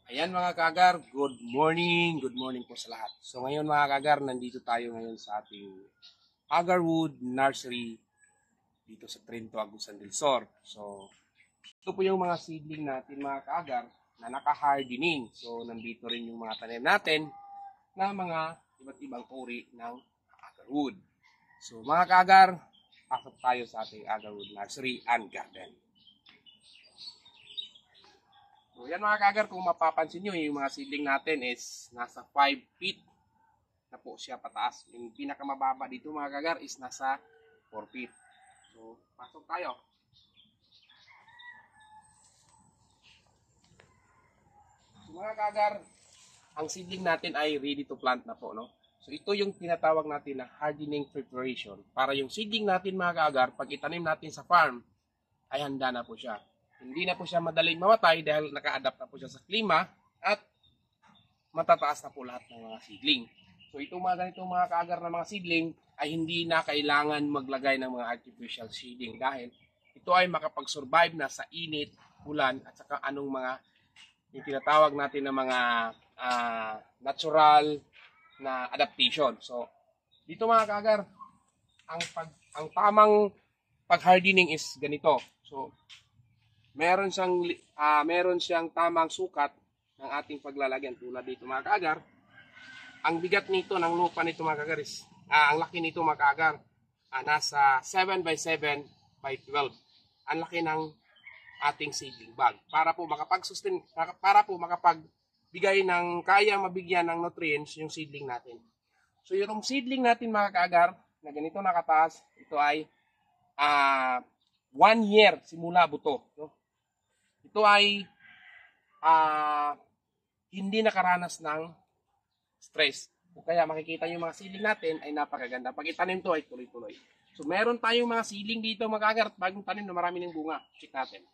Ayan mga kaagar, good morning po sa lahat. So ngayon mga kaagar, nandito tayo ngayon sa ating Agarwood Nursery dito sa Trinto, Agusan del Sur. So ito po yung mga seedling natin mga kaagar na naka-hardening. So nandito rin yung mga tanim natin na mga iba't ibang uri ng Agarwood. So mga kaagar, pasok tayo sa ating Agarwood Nursery and Garden. So yan mga kaagar, kung mapapansin nyo, yung mga seedling natin is nasa 5 feet na po siya pataas. Yung pinakamababa dito mga kaagar is nasa 4 feet. So pasok tayo. So mga kaagar, ang seedling natin ay ready to plant na po, no? So ito yung tinatawag natin na hardening preparation. Para yung seedling natin mga kaagar, pag itanim natin sa farm, ay handa na po siya. Hindi na po siya madaling mamatay dahil naka-adapt na po siya sa klima at matataas na po lahat ng mga seedling. So itong mga ganitong mga kaagar na mga seedling ay hindi na kailangan maglagay ng mga artificial seedling dahil ito ay makapag-survive na sa init, ulan at saka anong mga yung tinatawag natin na mga natural na adaptation. So dito mga kaagar, ang tamang pag-hardening is ganito. So meron siyang tamang sukat ng ating paglalagyan tulad dito mga kaagar. Ang bigat nito ng lupa nito mga kaagar is ang laki nito mga kaagar nasa 7 by 7 by 12. Ang laki ng ating seedling bag para po makapagbigay ng kaya mabigyan ng nutrients yung seedling natin. So yung seedling natin mga kaagar na ganito nakataas, ito ay 1 year simula buto, no? Ito ay hindi nakaranas ng stress. O kaya makikita yung mga seedling natin ay napakaganda. Pag itanim to ay tuloy-tuloy. So meron tayong mga seedling dito mga kaagar at bagong tanim na marami ng bunga. Check natin.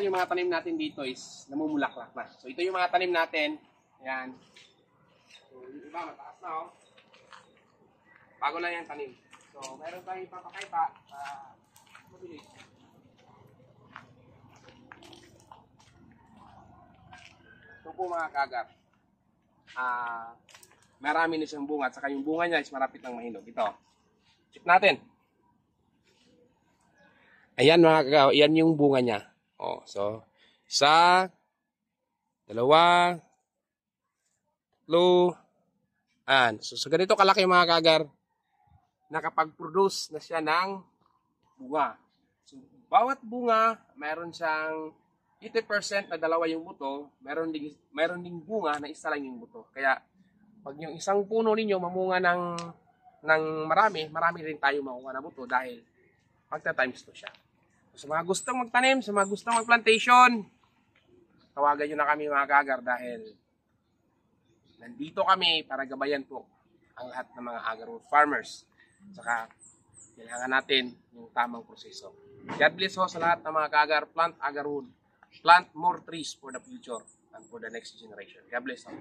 Yung mga tanim natin dito is namumulaklak na. So ito yung mga tanim natin. Ayan. So yung iba mataas na, oh. Bago lang yung tanim. So, meron tayong ipapakita sa mabilis. Ito po mga kaagar. Marami na siyang bunga at saka yung bunga niya is marapit ng mahinog. Ito. Check natin. Ayan mga kaagar. Ayan yung bunga niya. Oh, so, isa, dalawa, tatlo, and so ganito kalaki mga kaagar, nakapag-produce na siya ng bunga. So, bawat bunga, meron siyang 80% na dalawa yung buto, meron ding bunga na isa lang yung buto. Kaya, pag yung isang puno ninyo mamunga ng marami rin tayo makuha na buto dahil magta-times 2 siya. So, sa mga gustong magtanim, sa mga gustong magplantation, tawagan nyo na kami mga kaagar dahil nandito kami para gabayan po ang lahat ng mga Agarwood farmers. Saka, kailangan natin yung tamang proseso. God bless ho sa lahat ng mga kaagar. Plant Agarwood. Plant more trees for the future and for the next generation. God bless ho.